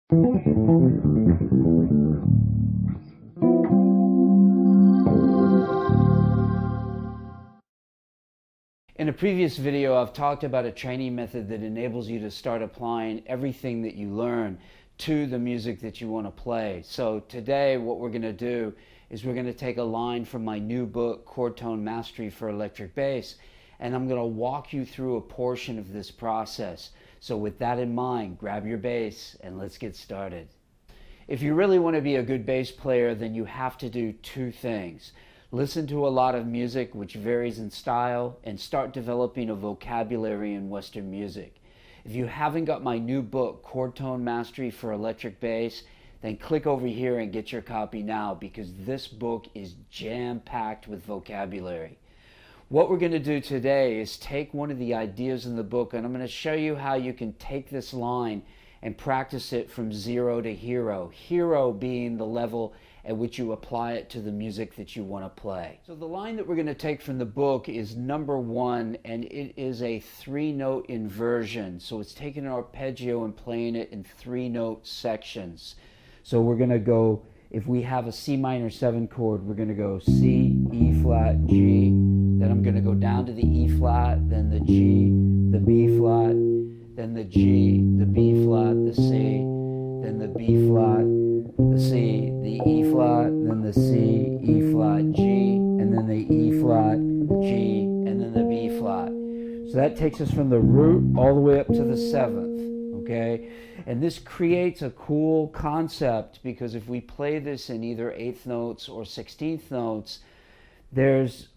In a previous video, I've talked about a training method that enables you to start applying everything that you learn to the music that you want to play. So today what we're going to do is we're going to take a line from my new book, Chord Tone Mastery for Electric Bass, and I'm going to walk you through a portion of this process. So with that in mind, grab your bass and let's get started. If you really want to be a good bass player, then you have to do two things. Listen to a lot of music which varies in style and start developing a vocabulary in Western music. If you haven't got my new book, Chord Tone Mastery for Electric Bass, then click over here and get your copy now, because this book is jam-packed with vocabulary. What we're going to do today is take one of the ideas in the book, and I'm going to show you how you can take this line and practice it from zero to hero. Hero being the level at which you apply it to the music that you want to play. So the line that we're going to take from the book is number 1, and it is a 3-note inversion. So it's taking an arpeggio and playing it in 3-note sections. So we're going to go, if we have a C minor 7 chord, we're going to go C, E flat, G, then I'm going to go down to the E flat, then the G, the B flat, then the G, the B flat, the C, then the B flat, the C, the E flat, then the C, E flat, G, and then the E flat, G, and then the B flat. So that takes us from the root all the way up to the 7th, okay? And this creates a cool concept, because if we play this in either 8th notes or 16th notes,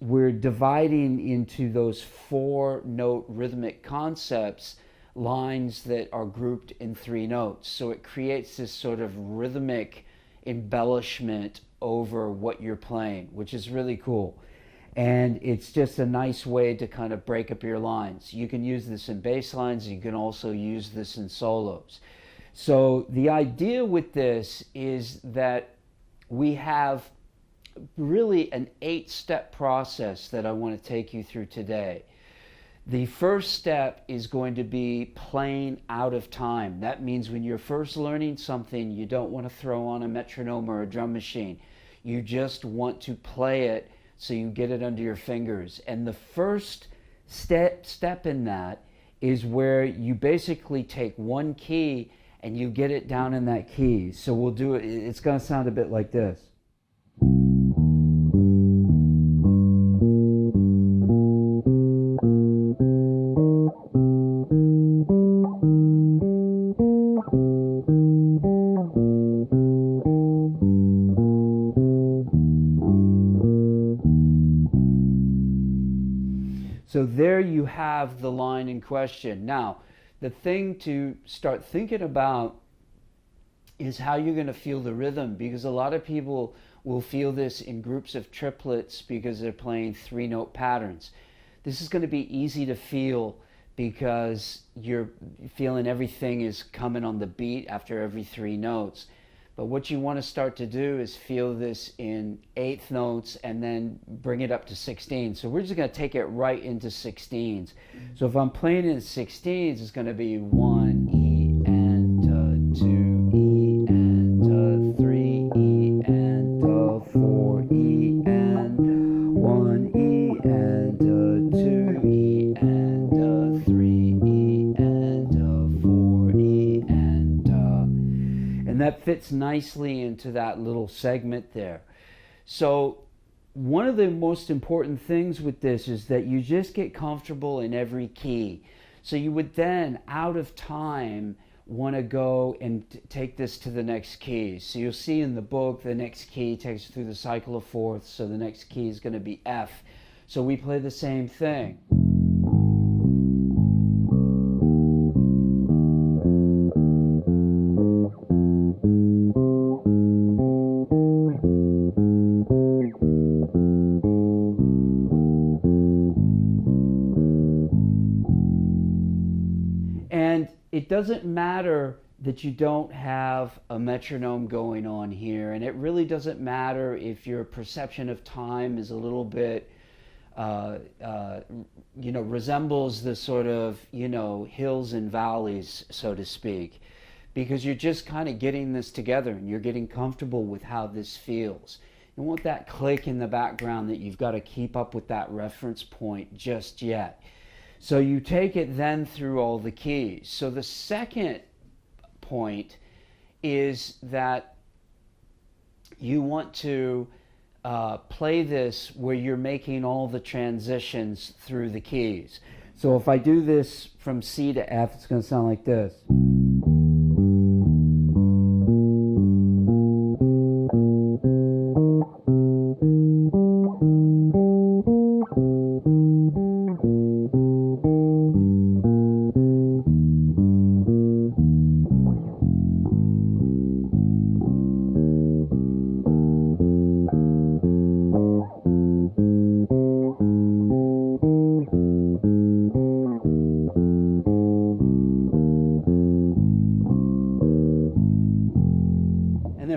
we're dividing into those 4-note rhythmic concepts lines that are grouped in 3 notes. So it creates this sort of rhythmic embellishment over what you're playing, which is really cool. And it's just a nice way to kind of break up your lines. You can use this in bass lines, you can also use this in solos. So the idea with this is that we have really an 8-step process that I want to take you through today. The first step is going to be playing out of time. That means when you're first learning something, you don't want to throw on a metronome or a drum machine. You just want to play it so you get it under your fingers. And the first step in that is where you basically take one key and you get it down in that key. So we'll do it, it's going to sound a bit like this. So there you have the line in question. Now, the thing to start thinking about is how you're going to feel the rhythm, because a lot of people will feel this in groups of triplets because they're playing 3-note patterns. This is going to be easy to feel because you're feeling everything is coming on the beat after every 3 notes. But what you want to start to do is feel this in 8th notes and then bring it up to 16. So we're just going to take it right into 16s. So if I'm playing in 16s, it's going to be 1 E and 2 E and 3 E and 4 E and 1 E and 2 E and 3 E and 4 E and that fits nicely into that little segment there. So one of the most important things with this is that you just get comfortable in every key. So you would then, out of time, want to go and take this to the next key. So you'll see in the book the next key takes you through the cycle of fourths, so the next key is going to be F. So we play the same thing. And it doesn't matter that you don't have a metronome going on here, and it really doesn't matter if your perception of time is a little bit resembles the sort of hills and valleys, so to speak, because you're just kind of getting this together and you're getting comfortable with how this feels. You want that click in the background that you've got to keep up with that reference point just yet. So you take it then through all the keys. So the second point is that you want to play this where you're making all the transitions through the keys. So if I do this from C to F, it's going to sound like this.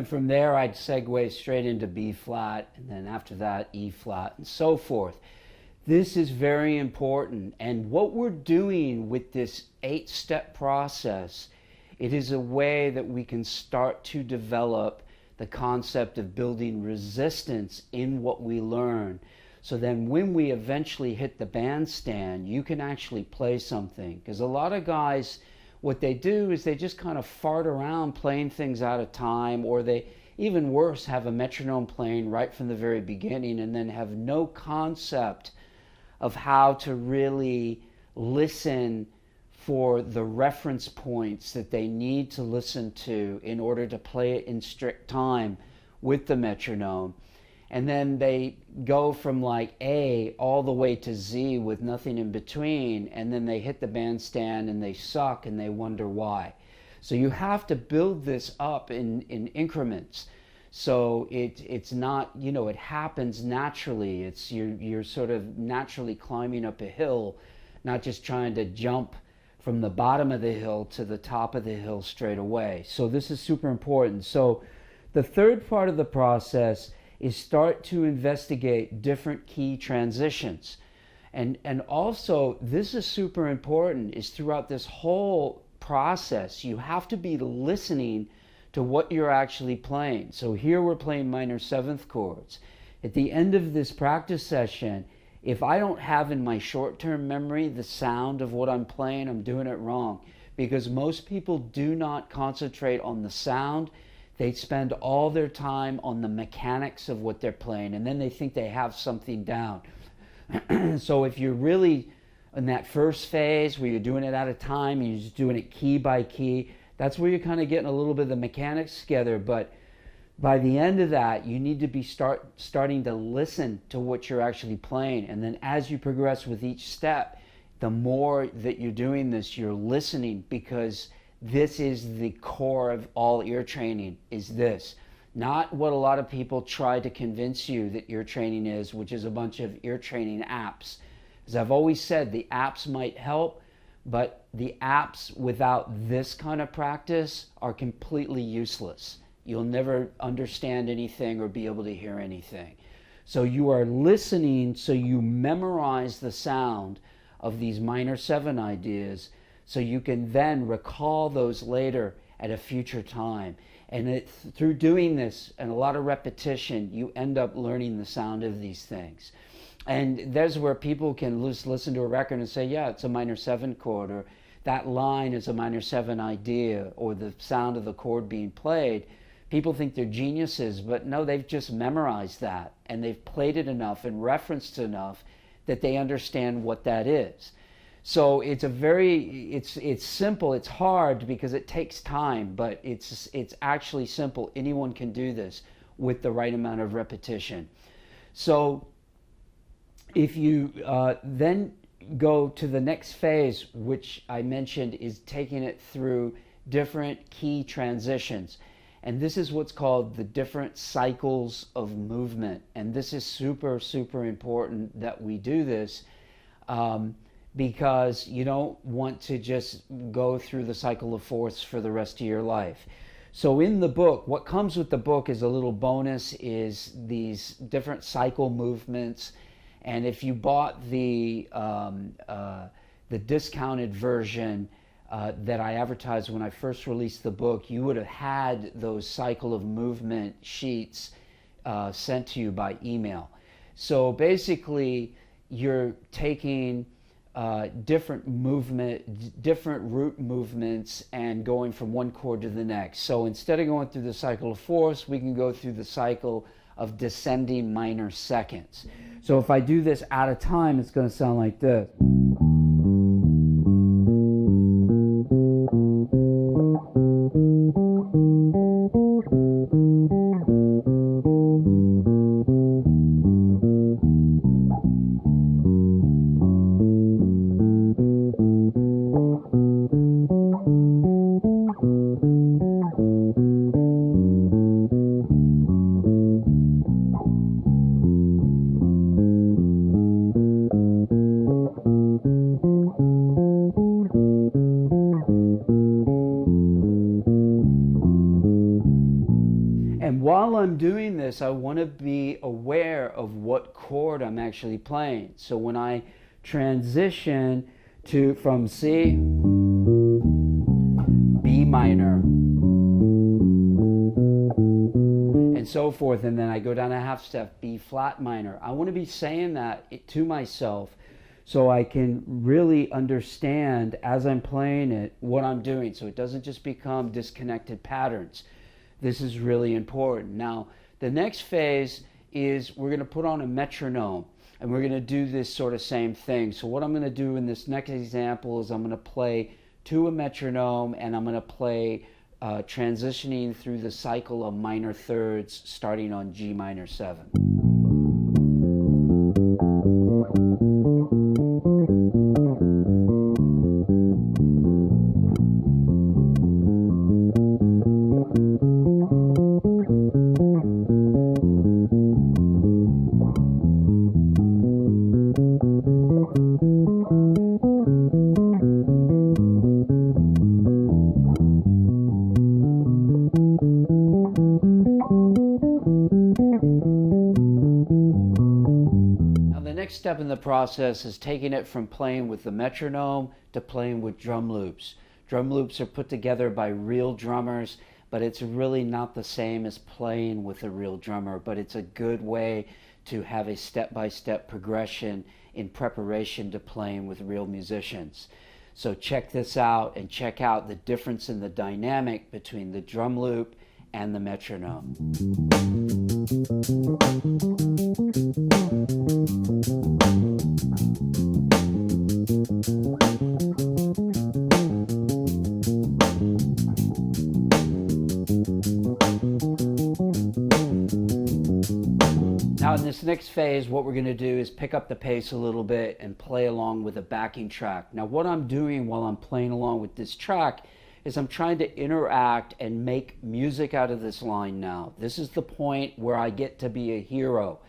From there, I'd segue straight into B flat, and then after that, E flat, and so forth. This is very important, and what we're doing with this 8-step process, it is a way that we can start to develop the concept of building resistance in what we learn. So then when we eventually hit the bandstand, you can actually play something. Because a lot of guys, what they do is they just kind of fart around playing things out of time, or they, even worse, have a metronome playing right from the very beginning and then have no concept of how to really listen for the reference points that they need to listen to in order to play it in strict time with the metronome. And then they go from like A all the way to Z with nothing in between, and then they hit the bandstand and they suck and they wonder why. So you have to build this up in increments. So it's not, you know, it happens naturally. It's you're sort of naturally climbing up a hill, not just trying to jump from the bottom of the hill to the top of the hill straight away. So this is super important. So the third part of the process is start to investigate different key transitions. And also, this is super important, is throughout this whole process, you have to be listening to what you're actually playing. So here we're playing minor 7th chords. At the end of this practice session, if I don't have in my short-term memory the sound of what I'm playing, I'm doing it wrong. Because most people do not concentrate on the sound. They spend all their time on the mechanics of what they're playing, and then they think they have something down. So if you're really in that first phase where you're doing it at a time, you're just doing it key by key, that's where you're kind of getting a little bit of the mechanics together. But by the end of that, you need to be starting to listen to what you're actually playing. And then as you progress with each step, the more that you're doing this, you're listening, because this is the core of all ear training, is this. Not what a lot of people try to convince you that ear training is, which is a bunch of ear training apps. As I've always said, the apps might help, but the apps without this kind of practice are completely useless. You'll never understand anything or be able to hear anything. So you are listening, so you memorize the sound of these minor 7 ideas, so you can then recall those later at a future time. And through doing this and a lot of repetition, you end up learning the sound of these things. And there's where people can just listen to a record and say, yeah, it's a minor 7 chord, or that line is a minor 7 idea, or the sound of the chord being played. People think they're geniuses, but no, they've just memorized that, and they've played it enough and referenced enough that they understand what that is. So it's it's simple. It's hard because it takes time, but it's actually simple. Anyone can do this with the right amount of repetition. So if you then go to the next phase, which I mentioned, is taking it through different key transitions. And this is what's called the different cycles of movement. And this is super, super important that we do this. Because you don't want to just go through the cycle of fourths for the rest of your life. So in the book, what comes with the book is a little bonus, is these different cycle movements. And if you bought the discounted version, that I advertised when I first released the book, you would have had those cycle of movement sheets sent to you by email. So basically, you're taking different root movements and going from one chord to the next. So instead of going through the cycle of fourths, we can go through the cycle of descending minor seconds. So if I do this at a time, it's going to sound like this. And while I'm doing this, I want to be aware of what chord I'm actually playing. So when I transition from C, B minor, and so forth, and then I go down a half step, B flat minor, I want to be saying that to myself so I can really understand as I'm playing it what I'm doing, so it doesn't just become disconnected patterns. This is really important. Now, the next phase is we're going to put on a metronome, and we're going to do this sort of same thing. So what I'm going to do in this next example is I'm going to play to a metronome, and I'm going to play transitioning through the cycle of minor thirds starting on G minor 7. Next step in the process is taking it from playing with the metronome to playing with drum loops. Drum loops are put together by real drummers, but it's really not the same as playing with a real drummer, but it's a good way to have a step-by-step progression in preparation to playing with real musicians. So check this out and check out the difference in the dynamic between the drum loop and the metronome. Now in this next phase, what we're going to do is pick up the pace a little bit and play along with a backing track. Now what I'm doing while I'm playing along with this track is I'm trying to interact and make music out of this line now. This is the point where I get to be a hero.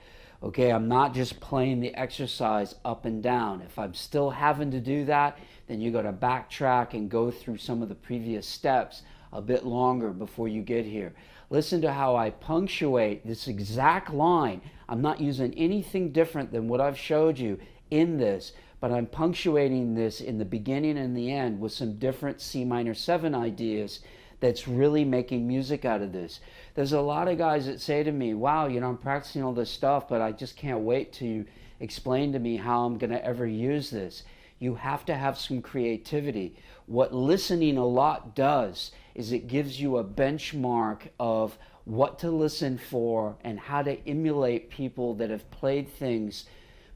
Okay, I'm not just playing the exercise up and down. If I'm still having to do that, then you got to backtrack and go through some of the previous steps a bit longer before you get here. Listen to how I punctuate this exact line. I'm not using anything different than what I've showed you in this, but I'm punctuating this in the beginning and the end with some different C minor 7 ideas that's really making music out of this. There's a lot of guys that say to me, wow, you know, I'm practicing all this stuff, but I just can't wait to explain to me how I'm going to ever use this. You have to have some creativity. What listening a lot does is it gives you a benchmark of what to listen for and how to emulate people that have played things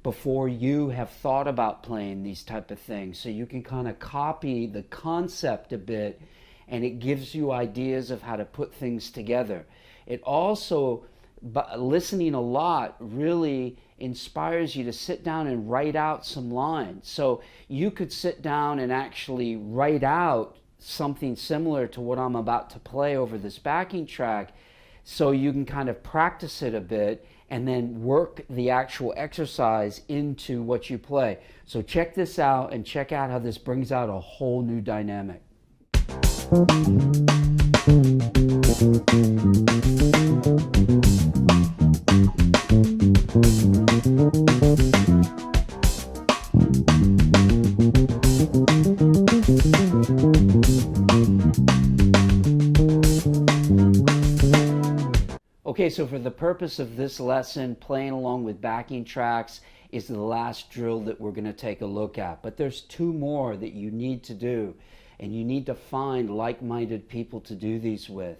before you have thought about playing these type of things. So you can kind of copy the concept a bit, and it gives you ideas of how to put things together. It also, listening a lot really inspires you to sit down and write out some lines. So you could sit down and actually write out something similar to what I'm about to play over this backing track, so you can kind of practice it a bit and then work the actual exercise into what you play. So check this out and check out how this brings out a whole new dynamic. Okay, so for the purpose of this lesson, playing along with backing tracks is the last drill that we're going to take a look at. But there's two more that you need to do, and you need to find like-minded people to do these with.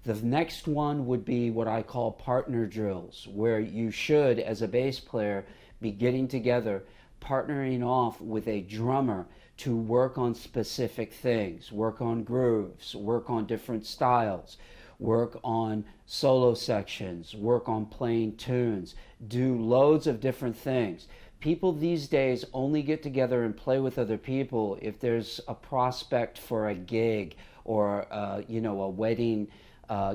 The next one would be what I call partner drills, where you should, as a bass player, be getting together, partnering off with a drummer to work on specific things, work on grooves, work on different styles, work on solo sections, work on playing tunes, do loads of different things. People these days only get together and play with other people if there's a prospect for a gig or a wedding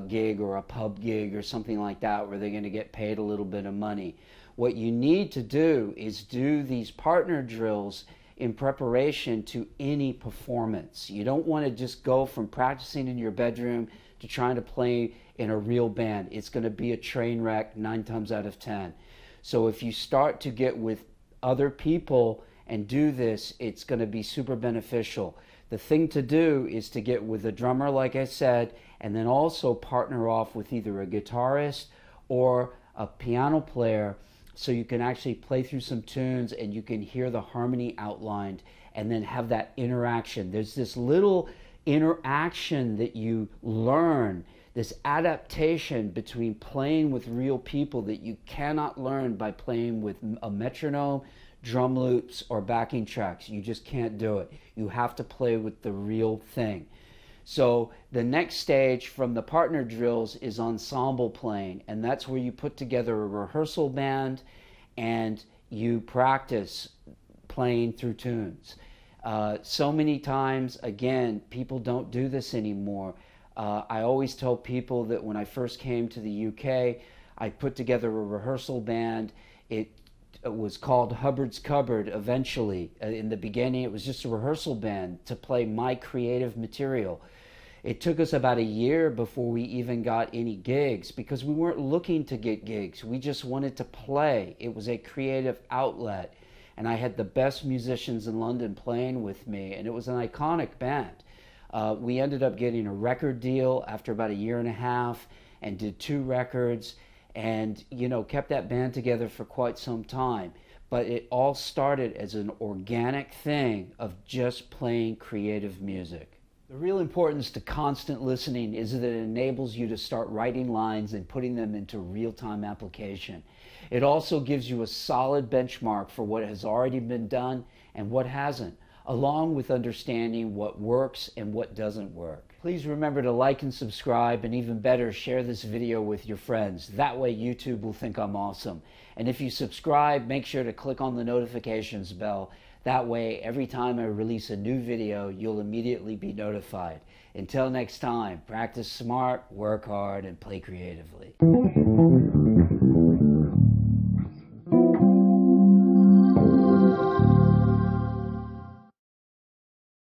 gig or a pub gig or something like that where they're going to get paid a little bit of money. What you need to do is do these partner drills in preparation to any performance. You don't want to just go from practicing in your bedroom to trying to play in a real band. It's going to be a train wreck 9 times out of 10. So if you start to get with other people and do this, it's going to be super beneficial. The thing to do is to get with a drummer, like I said, and then also partner off with either a guitarist or a piano player so you can actually play through some tunes and you can hear the harmony outlined and then have that interaction. There's this little interaction that you learn, this adaptation between playing with real people that you cannot learn by playing with a metronome, drum loops, or backing tracks. You just can't do it. You have to play with the real thing. So the next stage from the partner drills is ensemble playing, and that's where you put together a rehearsal band and you practice playing through tunes. So many times, again, people don't do this anymore. I always tell people that when I first came to the UK, I put together a rehearsal band. It was called Hubbard's Cupboard eventually. In the beginning, it was just a rehearsal band to play my creative material. It took us about a year before we even got any gigs because we weren't looking to get gigs. We just wanted to play. It was a creative outlet. And I had the best musicians in London playing with me, and it was an iconic band. We ended up getting a record deal after about a year and a half and did 2 records and, kept that band together for quite some time. But it all started as an organic thing of just playing creative music. The real importance to constant listening is that it enables you to start writing lines and putting them into real-time application. It also gives you a solid benchmark for what has already been done and what hasn't, along with understanding what works and what doesn't work. Please remember to like and subscribe, and even better, share this video with your friends. That way YouTube will think I'm awesome. And if you subscribe, make sure to click on the notifications bell. That way, every time I release a new video, you'll immediately be notified. Until next time, practice smart, work hard, and play creatively.